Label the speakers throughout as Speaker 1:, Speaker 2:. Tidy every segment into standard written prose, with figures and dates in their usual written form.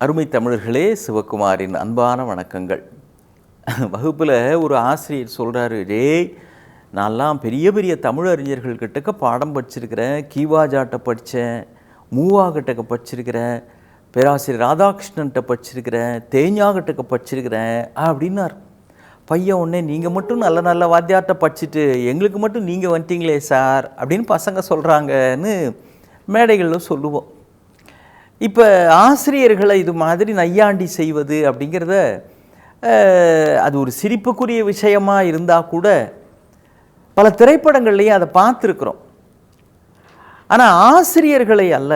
Speaker 1: அருமை தமிழர்களே, சிவகுமாரின் அன்பான வணக்கங்கள். வகுப்பில் ஒரு ஆசிரியர் சொல்கிறாரு, டேய் நான்லாம் பெரிய பெரிய தமிழறிஞர்கள் கிட்டக்க பாடம் படிச்சிருக்கிறேன், கீவாஜாட்ட படித்தேன், மூவா கிட்டக்க படிச்சிருக்கிறேன், பேராசிரியர் ராதாகிருஷ்ணன்கிட்ட படிச்சிருக்கிறேன், தேஞ்சா கிட்டக்க படிச்சிருக்கிறேன் அப்படின்னார். பையன் உடனே நீங்கள் மட்டும் நல்ல நல்ல வாத்தியார்ட்ட படிச்சுட்டு எங்களுக்கு மட்டும் நீங்கள் வந்துட்டீங்களே சார் அப்படின்னு பசங்க சொல்கிறாங்கன்னு மேடைகளில் சொல்லுவோம். இப்போ ஆசிரியர்களை இது மாதிரி நையாண்டி செய்வது அப்படிங்கிறத அது ஒரு சிரிப்புக்குரிய விஷயமாக இருந்தால் கூட பல திரைப்படங்கள்லேயும் அதை பார்த்துருக்குறோம். ஆனால் ஆசிரியர்களை அல்ல,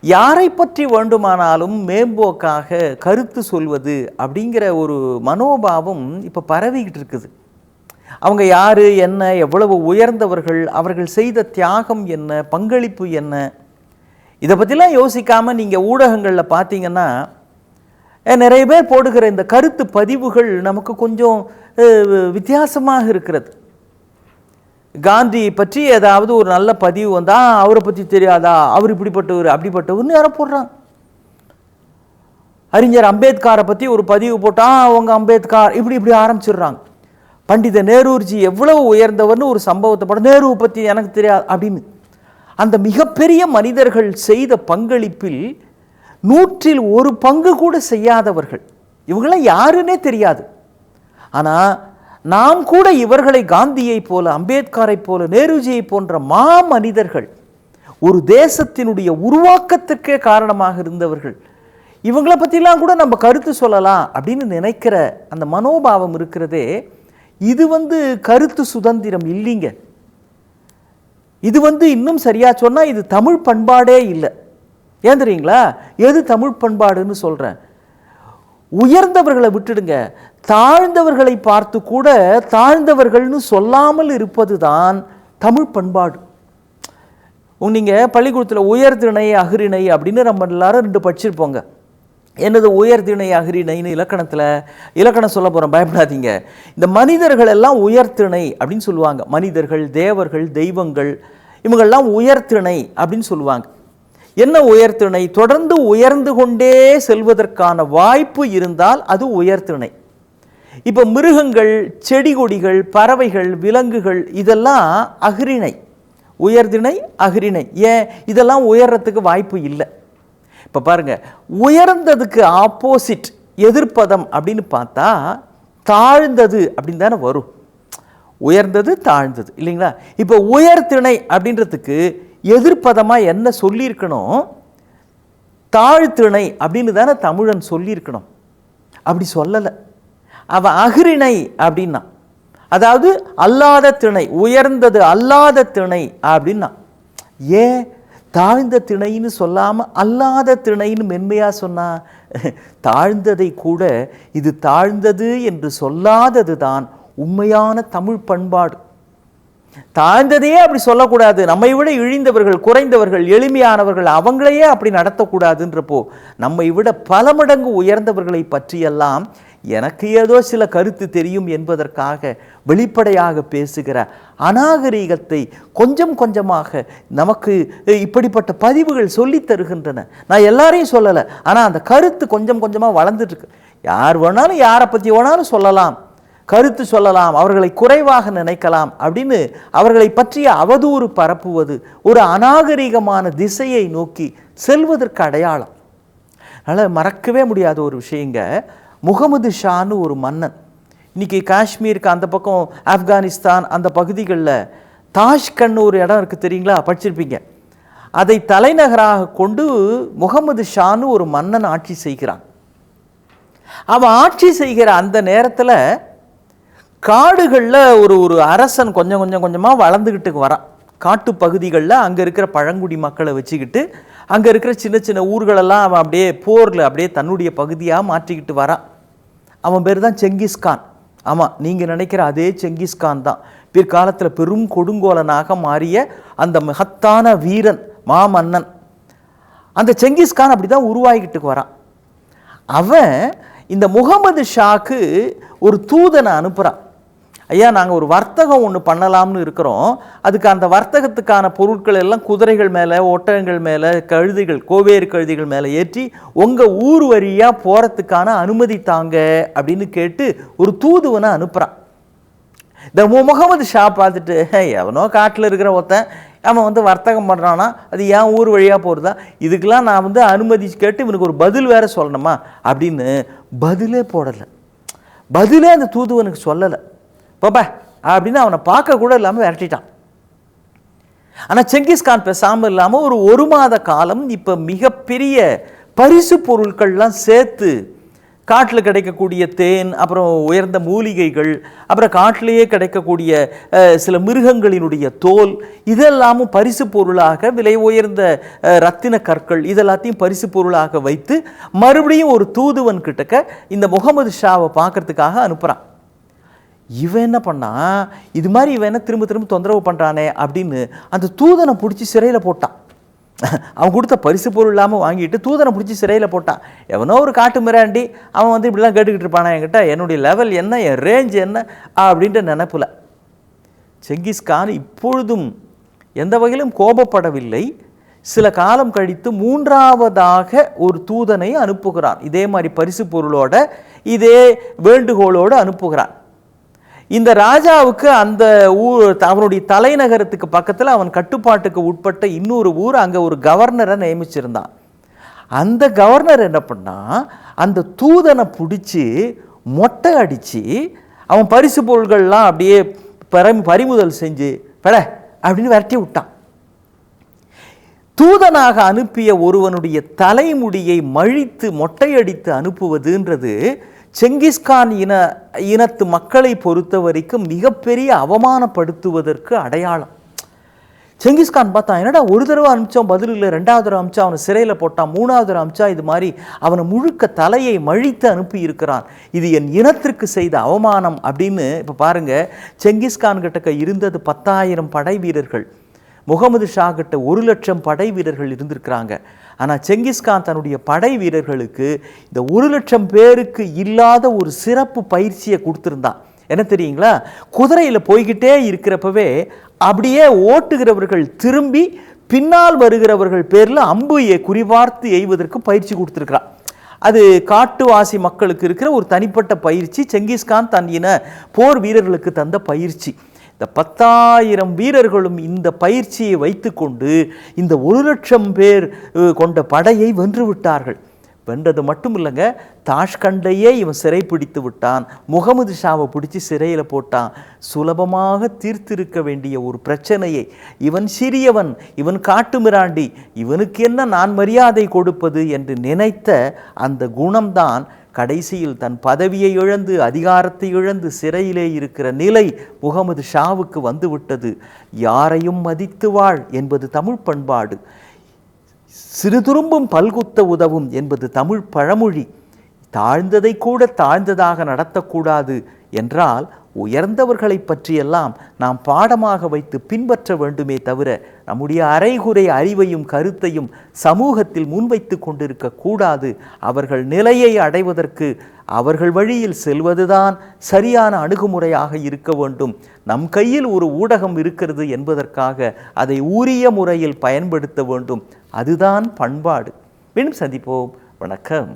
Speaker 1: யாரை பற்றி வேண்டுமானாலும் மேம்போக்காக கருத்து சொல்வது அப்படிங்கிற ஒரு மனோபாவம் இப்போ பரவிக்கிட்டு இருக்குது. அவங்க யார், என்ன, எவ்வளவு உயர்ந்தவர்கள், அவர்கள் செய்த தியாகம் என்ன, பங்களிப்பு என்ன, இதை பற்றிலாம் யோசிக்காமல் நீங்கள் ஊடகங்களில் பார்த்தீங்கன்னா நிறைய பேர் போடுகிற இந்த கருத்து பதிவுகள் நமக்கு கொஞ்சம் வித்தியாசமாக இருக்கிறது. காந்தி பற்றி ஏதாவது ஒரு நல்ல பதிவு வந்தால் அவரை பற்றி தெரியாதா, அவர் இப்படிப்பட்டவர் அப்படிப்பட்டவர்னு யாரை போடுறாங்க. அறிஞர் அம்பேத்கரை பற்றி ஒரு பதிவு போட்டால் அவங்க அம்பேத்கர் இப்படி ஆரம்பிச்சிடுறாங்க. பண்டித நேருஜி எவ்வளவு உயர்ந்தவர்னு ஒரு சம்பவத்தை போட, நேருவை பற்றி எனக்கு தெரியாது அப்படின்னு. அந்த மிகப்பெரிய மனிதர்கள் செய்த பங்களிப்பில் 100% கூட செய்யாதவர்கள், இவங்களாம் யாருன்னே தெரியாது. ஆனால் நாம் கூட இவர்களை காந்தியை போல, அம்பேத்கரை போல, நேருஜியை போன்ற மனிதர்கள், ஒரு தேசத்தினுடைய உருவாக்கத்திற்கே காரணமாக இருந்தவர்கள், இவங்களை பற்றிலாம் கூட நம்ம கருத்து சொல்லலாம் அப்படின்னு நினைக்கிற அந்த மனோபாவம் இருக்கிறதே, இது கருத்து சுதந்திரம் இல்லைங்க. இது இன்னும் சரியாக சொன்னால் இது தமிழ் பண்பாடே இல்லை. ஏன் தெரியுங்களா? எது தமிழ் பண்பாடுன்னு சொல்கிறேன்? உயர்ந்தவர்களை விட்டுடுங்க, தாழ்ந்தவர்களை பார்த்து கூட தாழ்ந்தவர்கள்னு சொல்லாமல் இருப்பது தான் தமிழ் பண்பாடு. நீங்கள் பள்ளிக்கூடத்தில் உயர்திணை அகிரிணை அப்படின்னு நம்ம எல்லாரும் 2 படிச்சிருப்போங்க. என்னது உயர்திணை அகிரிணைன்னு இலக்கணம் சொல்ல போகிறோம், பயப்படாதீங்க. இந்த மனிதர்கள் எல்லாம் உயர்திணை அப்படின்னு சொல்லுவாங்க. மனிதர்கள், தேவர்கள், தெய்வங்கள், இவங்கெல்லாம் உயர்திணை அப்படின்னு சொல்லுவாங்க. என்ன உயர்திணை? தொடர்ந்து உயர்ந்து கொண்டே செல்வதற்கான வாய்ப்பு இருந்தால் அது உயர்திணை. இப்போ மிருகங்கள், செடி கொடிகள், பறவைகள், விலங்குகள் இதெல்லாம் அகிரிணை. உயர்திணை அகிரிணை. ஏன்? இதெல்லாம் உயர்றதுக்கு வாய்ப்பு இல்லை. இப்போ பாருங்க, உயர்ந்ததுக்கு ஆப்போசிட் எதிர்ப்பதம் அப்படின்னு பார்த்தா தாழ்ந்தது அப்படின்னு தானே வரும். உயர்ந்தது தாழ்ந்தது இல்லைங்களா? இப்போ உயர்திணை அப்படின்றதுக்கு எதிர்ப்பதமாக என்ன சொல்லியிருக்கணும்? தாழ்த்திணை அப்படின்னு தானே தமிழன் சொல்லியிருக்கணும். அப்படி சொல்லலை. அவன் அகிரிணை அப்படின்னா, அதாவது அல்லாத திணை, உயர்ந்தது அல்லாத திணை அப்படின்னா. ஏன் தாழ்ந்த திணைன்னு சொல்லாமல் அல்லாத திணைன்னு மென்மையாக சொன்னா? தாழ்ந்ததை கூட இது தாழ்ந்தது என்று சொல்லாதது தான் உண்மையான தமிழ் பண்பாடு. தாழ்ந்ததையே அப்படி சொல்லக்கூடாது. நம்மை விட இழிந்தவர்கள், குறைந்தவர்கள், எளிமையானவர்கள் அவங்களையே அப்படி நடத்தக்கூடாதுன்றப்போ நம்மை விட பல மடங்கு உயர்ந்தவர்களை பற்றியெல்லாம் எனக்கு ஏதோ சில கருத்து தெரியும் என்பதற்காக வெளிப்படையாக பேசுகிற அநாகரீகத்தை கொஞ்சம் கொஞ்சமாக நமக்கு இப்படிப்பட்ட பதிவுகள் சொல்லி தருகின்றன. நான் எல்லாரையும் சொல்லலை, ஆனால் அந்த கருத்து கொஞ்சம் கொஞ்சமாக வளர்ந்துட்டுருக்கு. யார் வேணாலும் யாரை பற்றி வேணாலும் சொல்லலாம், கருத்து சொல்லலாம், அவர்களை குறைவாக நினைக்கலாம் அப்படின்னு அவர்களை பற்றிய அவதூறு பரப்புவது ஒரு அநாகரீகமான திசையை நோக்கி செல்வதற்கு அடையாளம். அதனால் மறக்கவே முடியாத ஒரு விஷயங்க, முகமது ஷான்னு ஒரு மன்னன். இன்றைக்கி காஷ்மீருக்கு அந்த பக்கம் ஆப்கானிஸ்தான் அந்த பகுதிகளில் தாஷ்கண்ட் ஒரு இடம் இருக்குது தெரியுங்களா? படிச்சிருப்பீங்க. அதை தலைநகராக கொண்டு முகமது ஷான்னு ஒரு மன்னன் ஆட்சி செய்கிறான். அவன் ஆட்சி செய்கிற அந்த நேரத்தில் காடுகளில் ஒரு அரசன் கொஞ்சமாக வளர்ந்துக்கிட்டு வரான். காட்டு பகுதிகளில் அங்கே இருக்கிற பழங்குடி மக்களை வச்சுக்கிட்டு அங்கே இருக்கிற சின்ன சின்ன ஊர்களெல்லாம் அவன் அப்படியே போரில் அப்படியே தன்னுடைய பகுதியாக மாற்றிக்கிட்டு வரான். அவன் பேர் தான் செங்கிஸ்கான். ஆமாம், நீங்கள் நினைக்கிற அதே செங்கிஸ்கான் தான். பிற்காலத்தில் பெரும் கொடுங்கோலனாக மாறிய அந்த மகத்தான வீரன், மாமன்னன். அந்த செங்கிஸ்கான் அப்படி தான் உருவாகிக்கிட்டு வரான். அவன் இந்த முகமது ஷாக்கு ஒரு தூதனை அனுப்புகிறான். ஐயா நாங்கள் ஒரு வர்த்தகம் ஒன்று பண்ணலாம்னு இருக்கிறோம், அதுக்கு அந்த வர்த்தகத்துக்கான பொருட்கள் எல்லாம் குதிரைகள் மேலே, ஒட்டகங்கள் மேலே, கழுதைகள், கோவேறு கழுதைகள் மேலே ஏற்றி உங்கள் ஊர் வழியாக போகிறதுக்கான அனுமதி தாங்க அப்படின்னு கேட்டு ஒரு தூதுவனை அனுப்புகிறான். இந்த முகமது ஷா பார்த்துட்டு, எவனோ காட்டில் இருக்கிற ஒருத்தன் அவன் வர்த்தகம் பண்ணுறான்னா அது ஏன் ஊர் வழியாக போகிறதா, இதுக்கெல்லாம் நான் அனுமதி கேட்டு இவனுக்கு ஒரு பதில் வேறு சொல்லணுமா அப்படின்னு பதிலே போடலை. பதிலே அந்த தூதுவனுக்கு சொல்லலை. பாப்பா அப்படின்னு அவனை பார்க்க கூட இல்லாமல் விரட்டிட்டான். ஆனால் செங்கிஸ்கான் பேசாமல் இல்லாமல் ஒரு மாத காலம் இப்போ மிகப்பெரிய பரிசு பொருட்கள்லாம் சேர்த்து, காட்டில் கிடைக்கக்கூடிய தேன், அப்புறம் உயர்ந்த மூலிகைகள், அப்புறம் காட்டிலேயே கிடைக்கக்கூடிய சில மிருகங்களினுடைய தோல், இதெல்லாமும் பரிசு பொருளாக, விலை உயர்ந்த ரத்தின கற்கள் இதெல்லாத்தையும் பரிசு பொருளாக வைத்து மறுபடியும் ஒரு தூதுவன் கிட்டக்க இந்த முகமது ஷாவை பார்க்கறதுக்காக அனுப்புகிறான். இவன் என்ன பண்ணா, இது மாதிரி இவன் என்ன திரும்ப திரும்ப தொந்தரவு பண்ணுறானே அப்படின்னு அந்த தூதனை பிடிச்சி சிறையில் போட்டான். அவன் கொடுத்த பரிசு பொருள் இல்லாமல் வாங்கிட்டு தூதனை பிடிச்சி சிறையில் போட்டான். எவனோ ஒரு காட்டு மிராண்டி அவன் இப்படிலாம் கேட்டுக்கிட்டு இருப்பானா என்கிட்ட, என்னுடைய லெவல் என்ன, என் ரேஞ்ச் என்ன அப்படின்ற நினைப்புல. செங்கிஸ்கான் இப்பொழுதும் எந்த வகையிலும் கோபப்படவில்லை. சில காலம் கழித்து மூன்றாவதாக ஒரு தூதனை அனுப்புகிறான். இதே மாதிரி பரிசு பொருளோட, இதே வேண்டுகோளோடு அனுப்புகிறான். இந்த ராஜாவுக்கு அந்த ஊர், அவனுடைய தலைநகரத்துக்கு பக்கத்தில் அவன் கட்டுப்பாட்டுக்கு உட்பட்ட இன்னொரு ஊர், அங்கே ஒரு கவர்னரை நியமிச்சிருந்தான். அந்த கவர்னர் என்ன பண்ணா, அந்த தூதனை பிடிச்சி மொட்டை அடித்து அவன் பரிசு பொருள்கள்லாம் அப்படியே பறிமுதல் செஞ்சு பட அப்படின்னு விரட்டி விட்டான். தூதனாக அனுப்பிய ஒருவனுடைய தலைமுடியை மழித்து மொட்டையடித்து அனுப்புவதுன்றது செங்கிஸ்கான் இனத்து மக்களை பொறுத்த வரைக்கும் மிகப்பெரிய அவமானப்படுத்துவதற்கு அடையாளம். செங்கிஸ்கான் பார்த்தா, என்னடா ஒரு தடவை அனுப்பிச்சோம் பதில் இல்லை, ரெண்டாவது தடவை அனுப்பிச்சா அவனை சிறையில் போட்டான், மூணாவது தடவை அனுப்பிச்சா இது மாதிரி அவனை முழுக்க தலையை மழித்து அனுப்பி இருக்கிறான், இது என் இனத்திற்கு செய்த அவமானம் அப்படின்னு. இப்போ பாருங்க, செங்கிஸ்கான் கிட்ட இருந்தது 10,000 படை வீரர்கள், முகமது ஷா கிட்ட 1,00,000 படை வீரர்கள் இருந்திருக்கிறாங்க. ஆனால் செங்கிஸ்கான் தன்னுடைய படை வீரர்களுக்கு இந்த 1,00,000 பேருக்கு இல்லாத ஒரு சிறப்பு பயிற்சியை கொடுத்துருந்தான். என்ன தெரியுங்களா, குதிரையில் போய்கிட்டே இருக்கிறப்பவே அப்படியே ஓட்டுகிறவர்கள் திரும்பி பின்னால் வருகிறவர்கள் பேரில் அம்பு குறிபார்த்து எய்வதற்கு பயிற்சி கொடுத்துருக்கிறான். அது காட்டுவாசி மக்களுக்கு இருக்கிற ஒரு தனிப்பட்ட பயிற்சி, செங்கிஸ்கான் தன் இன போர் வீரர்களுக்கு தந்த பயிற்சி. இந்த 10,000 வீரர்களும் இந்த பயிற்சியை வைத்து கொண்டு இந்த 1,00,000 பேர் கொண்ட படையை வென்று விட்டார்கள். வென்றது மட்டும் இல்லைங்க, தாஷ்கண்டையே இவன் சிறைப்பிடித்து விட்டான், முகமது ஷாவை பிடிச்சி சிறையில் போட்டான். சுலபமாக தீர்த்திருக்க வேண்டிய ஒரு பிரச்சனையை, இவன் சிறியவன், இவன் காட்டு மிராண்டி, இவனுக்கு என்ன நான் மரியாதை கொடுப்பது என்று நினைத்த அந்த குணம்தான் கடைசியில் தன் பதவியை இழந்து அதிகாரத்தை இழந்து சிறையிலே இருக்கிற நிலை முகமது ஷாவுக்கு வந்துவிட்டது. யாரையும் மதித்து வாழ் என்பது தமிழ் பண்பாடு, சிறு துரும்பும் பல்குத்த உதவும் என்பது தமிழ் பழமொழி. தாழ்ந்ததை கூட தாழ்ந்ததாக நடத்தக்கூடாது என்றால் உயர்ந்தவர்களை பற்றியெல்லாம் நாம் பாடமாக வைத்து பின்பற்ற வேண்டுமே தவிர நம்முடைய அரைகுறை அறிவையும் கருத்தையும் சமூகத்தில் முன்வைத்து கொண்டிருக்க கூடாது. அவர்கள் நிலையை அடைவதற்கு அவர்கள் வழியில் செல்வதுதான் சரியான அணுகுமுறையாக இருக்க வேண்டும். நம் கையில் ஒரு ஊடகம் இருக்கிறது என்பதற்காக அதை உரிய முறையில் பயன்படுத்த வேண்டும். அதுதான் பண்பாடு. மீண்டும் சந்திப்போம். வணக்கம்.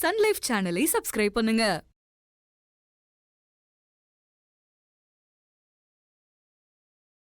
Speaker 2: சன் லைஃப் சேனலை சப்ஸ்கிரைப் பண்ணுங்க.